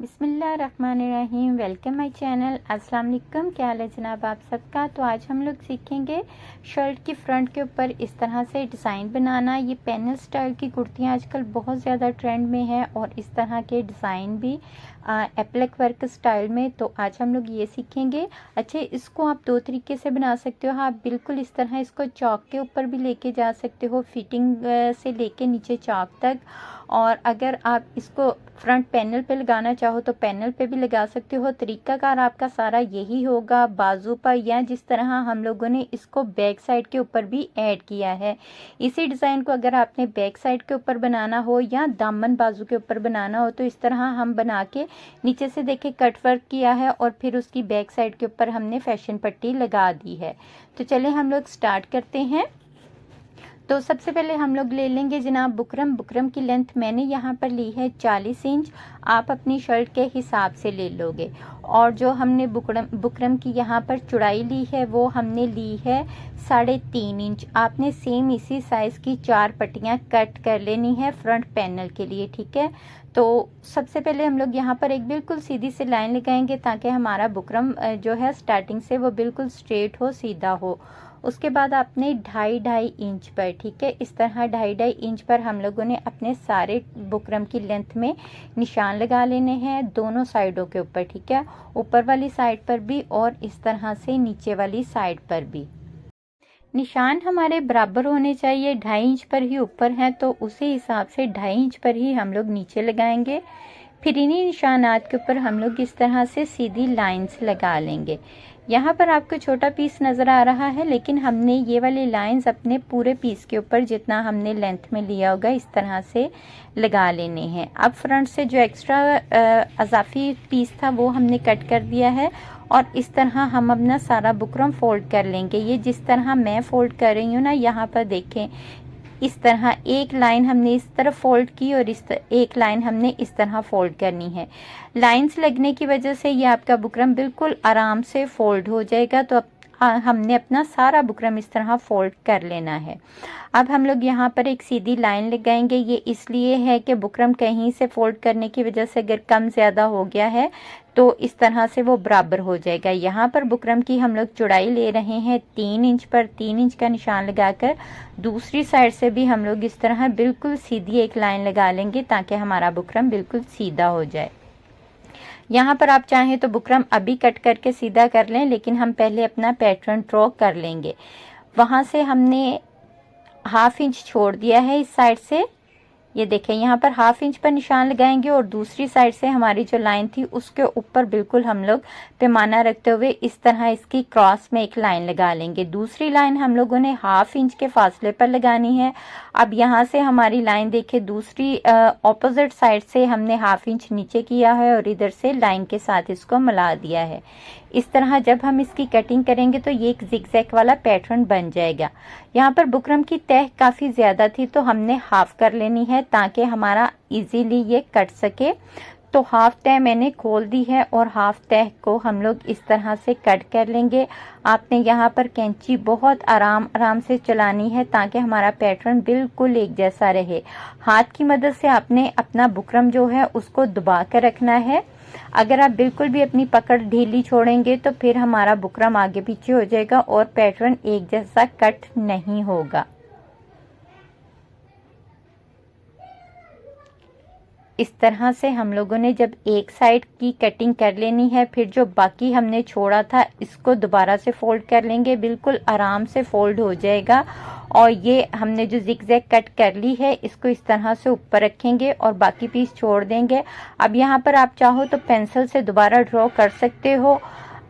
बिस्मिल्लाहिर्रहमानिर्रहीम। Welcome my channel. अस्सलाम वालेकुम। क्या हाल है जनाब आप सबका। तो आज हम लोग सीखेंगे शर्ट की फ्रंट के ऊपर इस तरह से डिज़ाइन बनाना। ये पैनल स्टाइल की कुर्तियाँ आजकल बहुत ज़्यादा ट्रेंड में है और इस तरह के डिज़ाइन भी एप्लिक वर्क स्टाइल में। तो आज हम लोग ये सीखेंगे। अच्छा, इसको आप दो तरीके से बना सकते हो। आप बिल्कुल इस तरह इसको चौक के ऊपर भी लेके जा सकते हो, फिटिंग से लेके नीचे चौक तक। और अगर आप इसको फ्रंट पैनल पे लगाना चाहो तो पैनल पे भी लगा सकते हो। तरीकाकार आपका सारा यही होगा, बाजू पर या जिस तरह हम लोगों ने इसको बैक साइड के ऊपर भी ऐड किया है। इसी डिज़ाइन को अगर आपने बैक साइड के ऊपर बनाना हो या दामन बाजू के ऊपर बनाना हो तो इस तरह हम बना के नीचे से देखे कट वर्क किया है और फिर उसकी बैक साइड के ऊपर हमने फैशन पट्टी लगा दी है। तो चले हम लोग स्टार्ट करते हैं। तो सबसे पहले हम लोग ले लेंगे जनाब बुकरम। बुकरम की लेंथ मैंने यहाँ पर ली है 40 इंच। आप अपनी शर्ट के हिसाब से ले लोगे। और जो हमने बुकरम की यहाँ पर चौड़ाई ली है वो हमने ली है 3.5 इंच। आपने सेम इसी साइज़ की 4 पट्टियाँ कट कर लेनी है फ्रंट पैनल के लिए, ठीक है। तो सबसे पहले हम लोग यहाँ पर एक बिल्कुल सीधी सी लाइन लगाएंगे ताकि हमारा बुकरम जो है स्टार्टिंग से वो बिल्कुल स्ट्रेट हो, सीधा हो। उसके बाद आपने 2.5 इंच पर, ठीक है, इस तरह 2.5 इंच पर हम लोगों ने अपने सारे बुकरम की लेंथ में निशान लगा लेने हैं दोनों साइडों के ऊपर, ठीक है। ऊपर वाली साइड पर भी और इस तरह से नीचे वाली साइड पर भी निशान हमारे बराबर होने चाहिए। 2.5 इंच पर ही ऊपर है तो उसी हिसाब से 2.5 इंच पर ही हम लोग नीचे लगाएंगे। फिर इन्हीं निशानात के ऊपर हम लोग इस तरह से सीधी लाइंस लगा लेंगे। यहाँ पर आपको छोटा पीस नज़र आ रहा है लेकिन हमने ये वाली लाइंस अपने पूरे पीस के ऊपर जितना हमने लेंथ में लिया होगा इस तरह से लगा लेने हैं। अब फ्रंट से जो एक्स्ट्रा अजाफी पीस था वो हमने कट कर दिया है और इस तरह हम अपना सारा बुकरम फोल्ड कर लेंगे। ये जिस तरह मैं फोल्ड कर रही हूँ ना, यहाँ पर देखें इस तरह एक लाइन हमने इस तरफ फोल्ड की और एक लाइन हमने इस तरह फोल्ड करनी है। लाइंस लगने की वजह से ये आपका बुकरम बिल्कुल आराम से फोल्ड हो जाएगा। तो अब हमने अपना सारा बुकरम इस तरह फोल्ड कर लेना है। अब हम लोग यहाँ पर एक सीधी लाइन लगाएंगे। ये इसलिए है कि बुकरम कहीं से फोल्ड करने की वजह से अगर कम ज़्यादा हो गया है तो इस तरह से वो बराबर हो जाएगा। यहाँ पर बुकरम की हम लोग चौड़ाई ले रहे हैं 3 इंच पर। 3 इंच का निशान लगाकर दूसरी साइड से भी हम लोग इस तरह बिल्कुल सीधी एक लाइन लगा लेंगे ताकि हमारा बुकरम बिल्कुल सीधा हो जाए। यहाँ पर आप चाहें तो बुकरम अभी कट करके सीधा कर लें, लेकिन हम पहले अपना पैटर्न ड्रॉ कर लेंगे। वहाँ से हमने 1/2 इंच छोड़ दिया है इस साइड से। ये देखें, यहाँ पर 1/2 इंच पर निशान लगाएंगे और दूसरी साइड से हमारी जो लाइन थी उसके ऊपर बिल्कुल हम लोग पैमाना रखते हुए इस तरह इसकी क्रॉस में एक लाइन लगा लेंगे। दूसरी लाइन हम लोगों ने 1/2 इंच के फासले पर लगानी है। अब यहाँ से हमारी लाइन देखें, दूसरी ऑपोजिट साइड से हमने 1/2 इंच नीचे किया है और इधर से लाइन के साथ इसको मिला दिया है। इस तरह जब हम इसकी कटिंग करेंगे तो ये एक जिगजैग वाला पैटर्न बन जाएगा। यहाँ पर बुकरम की तह काफ़ी ज़्यादा थी तो हमने हाफ कर लेनी है ताकि हमारा इजीली ये कट सके। तो हाफ तह मैंने खोल दी है और हाफ तह को हम लोग इस तरह से कट कर लेंगे। आपने यहाँ पर कैंची बहुत आराम से चलानी है ताकि हमारा पैटर्न बिल्कुल एक जैसा रहे। हाथ की मदद से आपने अपना बुकरम जो है उसको दबा कर रखना है। अगर आप बिल्कुल भी अपनी पकड़ ढीली छोड़ेंगे तो फिर हमारा बुकरम आगे पीछे हो जाएगा और पैटर्न एक जैसा कट नहीं होगा। इस तरह से हम लोगों ने जब एक साइड की कटिंग कर लेनी है, फिर जो बाकी हमने छोड़ा था इसको दोबारा से फोल्ड कर लेंगे। बिल्कुल आराम से फोल्ड हो जाएगा। और ये हमने जो जिगजैग कट कर ली है इसको इस तरह से ऊपर रखेंगे और बाकी पीस छोड़ देंगे। अब यहाँ पर आप चाहो तो पेंसिल से दोबारा ड्रॉ कर सकते हो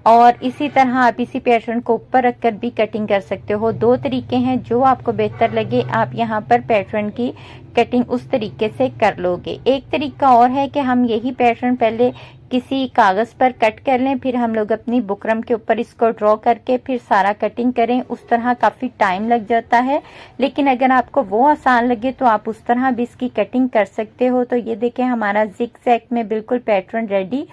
और इसी तरह आप इसी पैटर्न को ऊपर रखकर भी कटिंग कर सकते हो। दो तरीके हैं, जो आपको बेहतर लगे आप यहाँ पर पैटर्न की कटिंग उस तरीके से कर लोगे। एक तरीका और है कि हम यही पैटर्न पहले किसी कागज़ पर कट कर लें, फिर हम लोग अपनी बुकरम के ऊपर इसको ड्रॉ करके फिर सारा कटिंग करें। उस तरह काफ़ी टाइम लग जाता है, लेकिन अगर आपको वो आसान लगे तो आप उस तरह भी इसकी कटिंग कर सकते हो। तो ये देखें, हमारा जिगजैग में बिल्कुल पैटर्न रेडी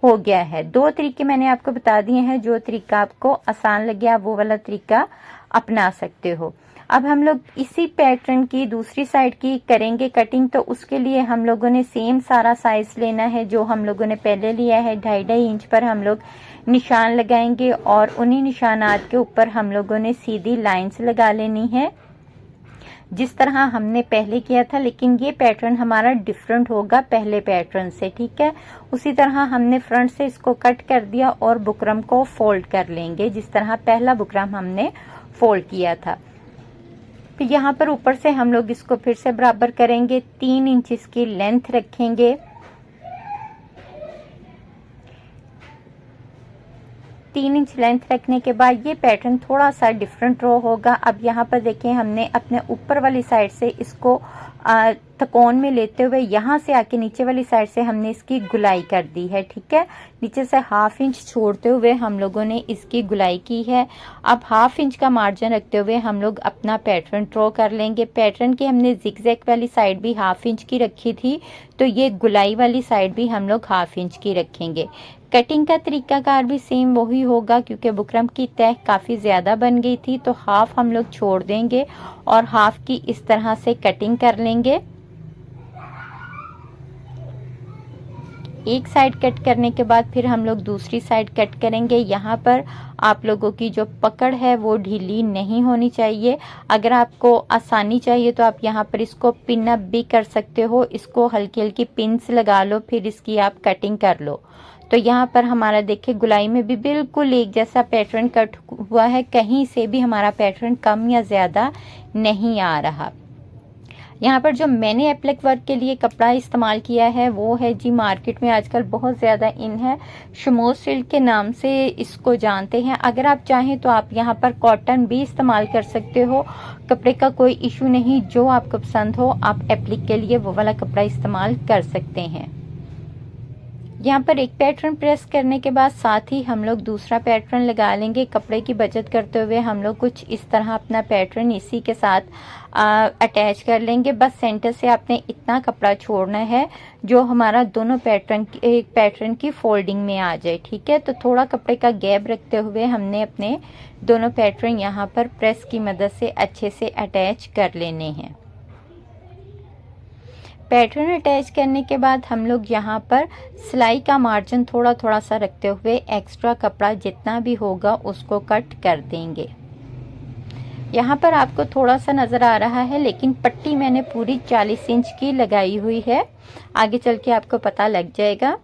हो गया है। दो तरीके मैंने आपको बता दिए हैं, जो तरीका आपको आसान लगे आप वो वाला तरीका अपना सकते हो। अब हम लोग इसी पैटर्न की दूसरी साइड की करेंगे कटिंग। तो उसके लिए हम लोगों ने सेम सारा साइज लेना है जो हम लोगों ने पहले लिया है। 2.5 इंच पर हम लोग निशान लगाएंगे और उन्हीं निशानात के ऊपर हम लोगों ने सीधी लाइंस लगा लेनी है जिस तरह हमने पहले किया था, लेकिन ये पैटर्न हमारा डिफरेंट होगा पहले पैटर्न से, ठीक है। उसी तरह हमने फ्रंट से इसको कट कर दिया और बुकरम को फोल्ड कर लेंगे जिस तरह पहला बुकरम हमने फोल्ड किया था। फिर यहाँ पर ऊपर से हम लोग इसको फिर से बराबर करेंगे, 3 इंच इसकी लेंथ रखेंगे। 3 इंच लेंथ रखने के बाद ये पैटर्न थोड़ा सा डिफरेंट रो होगा। अब यहाँ पर देखिए हमने अपने ऊपर वाली साइड से इसको त्रिकोण में लेते हुए यहाँ से आके नीचे वाली साइड से हमने इसकी गुलाई कर दी है, ठीक है। नीचे से 1/2 इंच छोड़ते हुए हम लोगों ने इसकी गुलाई की है। अब 1/2 इंच का मार्जिन रखते हुए हम लोग अपना पैटर्न ड्रॉ कर लेंगे। पैटर्न की हमने जिगजैग वाली साइड भी 1/2 इंच की रखी थी, तो ये गुलाई वाली साइड भी हम लोग 1/2 इंच की रखेंगे। कटिंग का तरीकाकार भी सेम वही होगा क्योंकि बुकरम की तह काफ़ी ज़्यादा बन गई थी, तो 1/2 हम लोग छोड़ देंगे और 1/2 की इस तरह से कटिंग कर लेंगे। एक साइड कट करने के बाद फिर हम लोग दूसरी साइड कट करेंगे। यहाँ पर आप लोगों की जो पकड़ है वो ढीली नहीं होनी चाहिए। अगर आपको आसानी चाहिए तो आप यहाँ पर इसको पिन अप भी कर सकते हो, इसको हल्की हल्की पिन्स लगा लो फिर इसकी आप कटिंग कर लो। तो यहाँ पर हमारा देखिए गुलाई में भी बिल्कुल एक जैसा पैटर्न कट हुआ है, कहीं से भी हमारा पैटर्न कम या ज़्यादा नहीं आ रहा। यहाँ पर जो मैंने एप्लिक वर्क के लिए कपड़ा इस्तेमाल किया है वो है जी, मार्केट में आजकल बहुत ज़्यादा इन है, शमोज सिल्क के नाम से इसको जानते हैं। अगर आप चाहें तो आप यहाँ पर कॉटन भी इस्तेमाल कर सकते हो, कपड़े का कोई इशू नहीं। जो आपको पसंद हो आप एप्लिक के लिए वो वाला कपड़ा इस्तेमाल कर सकते हैं। यहाँ पर एक पैटर्न प्रेस करने के बाद साथ ही हम लोग दूसरा पैटर्न लगा लेंगे। कपड़े की बचत करते हुए हम लोग कुछ इस तरह अपना पैटर्न इसी के साथ अटैच कर लेंगे। बस सेंटर से आपने इतना कपड़ा छोड़ना है जो हमारा दोनों पैटर्न की फोल्डिंग में आ जाए, ठीक है। तो थोड़ा कपड़े का गैप रखते हुए हमने अपने दोनों पैटर्न यहाँ पर प्रेस की मदद से अच्छे से अटैच कर लेने हैं। पैटर्न अटैच करने के बाद हम लोग यहाँ पर सिलाई का मार्जिन थोड़ा थोड़ा सा रखते हुए एक्स्ट्रा कपड़ा जितना भी होगा उसको कट कर देंगे। यहाँ पर आपको थोड़ा सा नज़र आ रहा है, लेकिन पट्टी मैंने पूरी 40 इंच की लगाई हुई है, आगे चल के आपको पता लग जाएगा।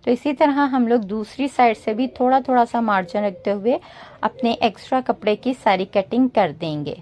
तो इसी तरह हम लोग दूसरी साइड से भी थोड़ा थोड़ा सा मार्जिन रखते हुए अपने एक्स्ट्रा कपड़े की सारी कटिंग कर देंगे।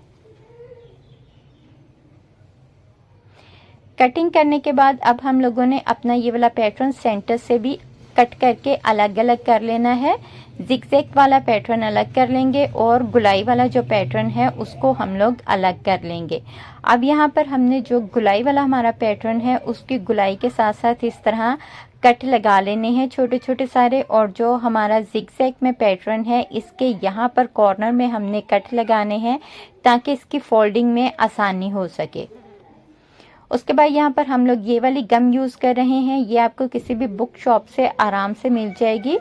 कटिंग करने के बाद अब हम लोगों ने अपना ये वाला पैटर्न सेंटर से भी कट करके अलग अलग कर लेना है। जिगजैग वाला पैटर्न अलग कर लेंगे और गुलाई वाला जो पैटर्न है उसको हम लोग अलग कर लेंगे। अब यहाँ पर हमने जो गुलाई वाला हमारा पैटर्न है उसकी गुलाई के साथ साथ इस तरह कट लगा लेने हैं छोटे छोटे सारे, और जो हमारा जिगजैग में पैटर्न है इसके यहाँ पर कॉर्नर में हमने कट लगाने हैं ताकि इसकी फोल्डिंग में आसानी हो सके। उसके बाद यहाँ पर हम लोग ये वाली गम यूज़ कर रहे हैं, ये आपको किसी भी बुक शॉप से आराम से मिल जाएगी।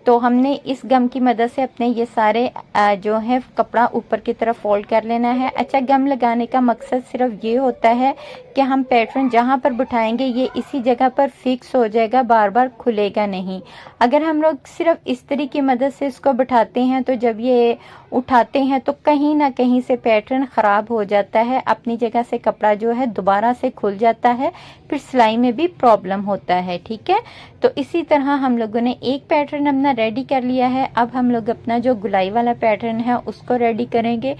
तो हमने इस गम की मदद से अपने ये सारे जो है कपड़ा ऊपर की तरफ फोल्ड कर लेना है। अच्छा, गम लगाने का मकसद सिर्फ ये होता है कि हम पैटर्न जहाँ पर बिठाएंगे ये इसी जगह पर फिक्स हो जाएगा, बार बार खुलेगा नहीं। अगर हम लोग सिर्फ इस्त्री की मदद से इसको बिठाते हैं तो जब ये उठाते हैं तो कहीं ना कहीं से पैटर्न ख़राब हो जाता है, अपनी जगह से कपड़ा जो है दोबारा से खुल जाता है, फिर सिलाई में भी प्रॉब्लम होता है, ठीक है। तो इसी तरह हम लोगों ने एक पैटर्न अपना रेडी कर लिया है। अब हम लोग अपना जो गुलाई वाला पैटर्न है उसको रेडी करेंगे।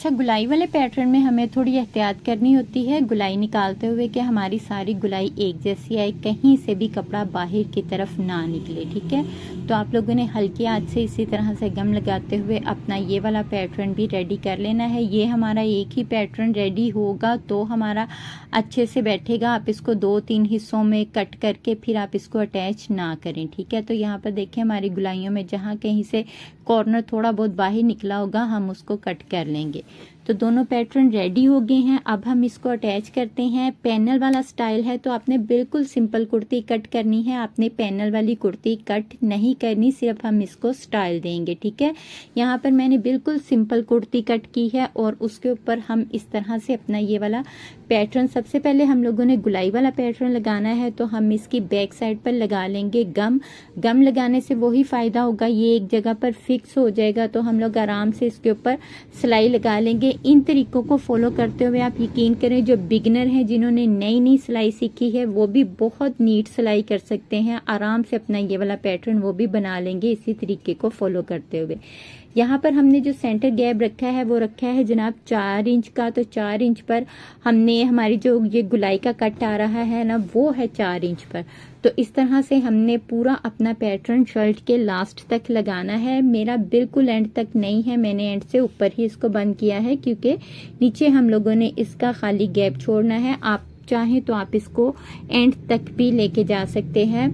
अच्छा, गुलाई वाले पैटर्न में हमें थोड़ी एहतियात करनी होती है गुलाई निकालते हुए कि हमारी सारी गुलाई एक जैसी आए, कहीं से भी कपड़ा बाहर की तरफ ना निकले, ठीक है। तो आप लोगों ने हल्की आंच से इसी तरह से गम लगाते हुए अपना ये वाला पैटर्न भी रेडी कर लेना है। ये हमारा एक ही पैटर्न रेडी होगा तो हमारा अच्छे से बैठेगा। आप इसको 2-3 हिस्सों में कट करके फिर आप इसको अटैच ना करें, ठीक है। तो यहाँ पर देखिए हमारी गुलाइयों में जहाँ कहीं से कॉर्नर थोड़ा बहुत बाहर निकला होगा हम उसको कट कर लेंगे। तो दोनों पैटर्न रेडी हो गए हैं। अब हम इसको अटैच करते हैं। पैनल वाला स्टाइल है तो आपने बिल्कुल सिंपल कुर्ती कट करनी है, आपने पैनल वाली कुर्ती कट नहीं करनी, सिर्फ हम इसको स्टाइल देंगे। ठीक है, यहाँ पर मैंने बिल्कुल सिंपल कुर्ती कट की है और उसके ऊपर हम इस तरह से अपना ये वाला पैटर्न, सबसे पहले हम लोगों ने गुलाई वाला पैटर्न लगाना है तो हम इसकी बैक साइड पर लगा लेंगे गम। गम लगाने से वही फायदा होगा, ये एक जगह पर फिक्स हो जाएगा तो हम लोग आराम से इसके ऊपर सिलाई लगा लेंगे। इन तरीकों को फॉलो करते हुए आप यकीन करें जो बिगिनर हैं, जिन्होंने नई नई सिलाई सीखी है, वो भी बहुत नीट सिलाई कर सकते हैं। आराम से अपना ये वाला पैटर्न वो भी बना लेंगे इसी तरीके को फॉलो करते हुए। यहाँ पर हमने जो सेंटर गैप रखा है वो रखा है जनाब 4 इंच का, तो 4 इंच पर हमने हमारी जो ये गुलाई का कट आ रहा है ना, वो है 4 इंच पर। तो इस तरह से हमने पूरा अपना पैटर्न शर्ट के लास्ट तक लगाना है। मेरा बिल्कुल एंड तक नहीं है, मैंने एंड से ऊपर ही इसको बंद किया है क्योंकि नीचे हम लोगों ने इसका खाली गैप छोड़ना है। आप चाहें तो आप इसको एंड तक भी लेके जा सकते हैं।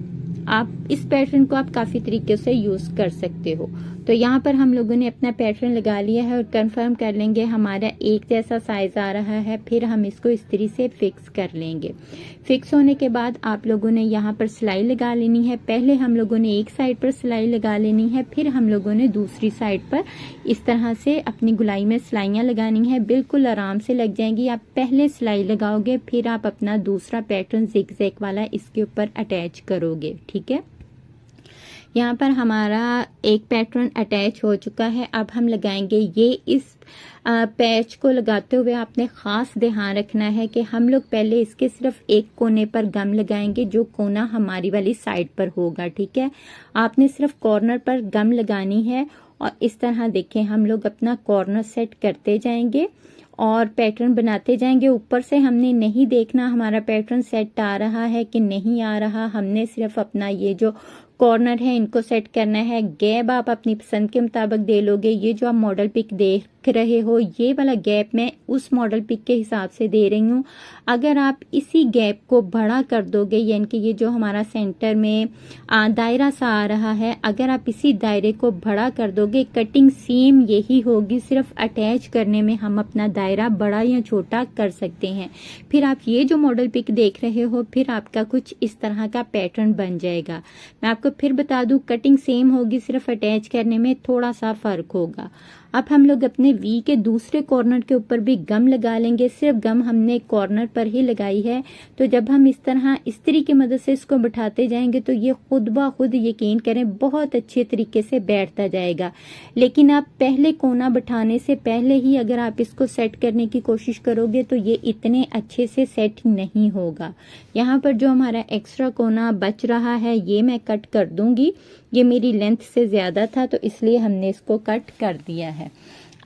आप इस पैटर्न को आप काफी तरीके से यूज कर सकते हो। तो यहाँ पर हम लोगों ने अपना पैटर्न लगा लिया है और कंफर्म कर लेंगे हमारा एक जैसा साइज आ रहा है, फिर हम इसको इस तरह से फिक्स कर लेंगे। फिक्स होने के बाद आप लोगों ने यहाँ पर सिलाई लगा लेनी है। पहले हम लोगों ने एक साइड पर सिलाई लगा लेनी है, फिर हम लोगों ने दूसरी साइड पर इस तरह से अपनी गुलाई में सिलाइयाँ लगानी है। बिल्कुल आराम से लग जाएंगी। आप पहले सिलाई लगाओगे, फिर आप अपना दूसरा पैटर्न जिग-जैग वाला इसके ऊपर अटैच करोगे। ठीक है, यहाँ पर हमारा एक पैटर्न अटैच हो चुका है। अब हम लगाएंगे ये इस पैच को लगाते हुए आपने खास ध्यान रखना है कि हम लोग पहले इसके सिर्फ एक कोने पर गम लगाएंगे, जो कोना हमारी वाली साइड पर होगा। ठीक है, आपने सिर्फ कॉर्नर पर गम लगानी है और इस तरह देखें हम लोग अपना कॉर्नर सेट करते जाएंगे और पैटर्न बनाते जाएंगे। ऊपर से हमने नहीं देखना हमारा पैटर्न सेट आ रहा है कि नहीं आ रहा, हमने सिर्फ अपना ये जो कॉर्नर है इनको सेट करना है। गैप आप अपनी पसंद के मुताबिक दे लोगे। ये जो आप मॉडल पिक देख रहे हो, ये वाला गैप मैं उस मॉडल पिक के हिसाब से दे रही हूँ। अगर आप इसी गैप को बड़ा कर दोगे, यानी कि ये जो हमारा सेंटर में दायरा सा आ रहा है, अगर आप इसी दायरे को बड़ा कर दोगे, कटिंग सेम यही होगी, सिर्फ अटैच करने में हम अपना दायरा बड़ा या छोटा कर सकते हैं। फिर आप ये जो मॉडल पिक देख रहे हो, फिर आपका कुछ इस तरह का पैटर्न बन जाएगा। मैं आपको फिर बता दूं, कटिंग सेम होगी, सिर्फ अटैच करने में थोड़ा सा फर्क होगा। अब हम लोग अपने वी के दूसरे कॉर्नर के ऊपर भी गम लगा लेंगे। सिर्फ गम हमने कॉर्नर पर ही लगाई है, तो जब हम इस तरह इस्त्री की मदद से इसको बिठाते जाएंगे तो ये खुद ब खुद यकीन करें बहुत अच्छे तरीके से बैठता जाएगा। लेकिन आप पहले कोना बिठाने से पहले ही अगर आप इसको सेट करने की कोशिश करोगे तो ये इतने अच्छे से सेट नहीं होगा। यहाँ पर जो हमारा एक्स्ट्रा कोना बच रहा है ये मैं कट कर दूंगी, ये मेरी लेंथ से ज्यादा था तो इसलिए हमने इसको कट कर दिया है।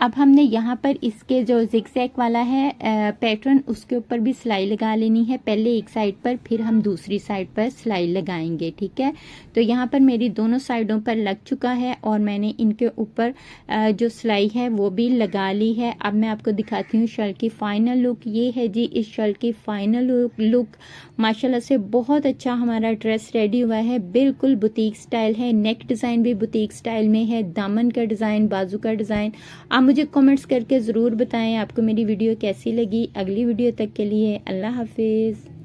अब हमने यहाँ पर इसके जो जिगजैग वाला है पैटर्न, उसके ऊपर भी सिलाई लगा लेनी है। पहले एक साइड पर, फिर हम दूसरी साइड पर सिलाई लगाएंगे। ठीक है, तो यहाँ पर मेरी दोनों साइडों पर लग चुका है और मैंने इनके ऊपर जो सिलाई है वो भी लगा ली है। अब मैं आपको दिखाती हूँ शर्ट की फाइनल लुक। ये है जी इस शर्ट की फाइनल लुक। माशाल्लाह से बहुत अच्छा हमारा ड्रेस रेडी हुआ है। बिल्कुल बुटीक स्टाइल है, नेक डिज़ाइन भी बुटीक स्टाइल में है, दामन का डिज़ाइन, बाजू का डिज़ाइन। आप मुझे कमेंट्स करके ज़रूर बताएं आपको मेरी वीडियो कैसी लगी। अगली वीडियो तक के लिए अल्लाह हाफिज़।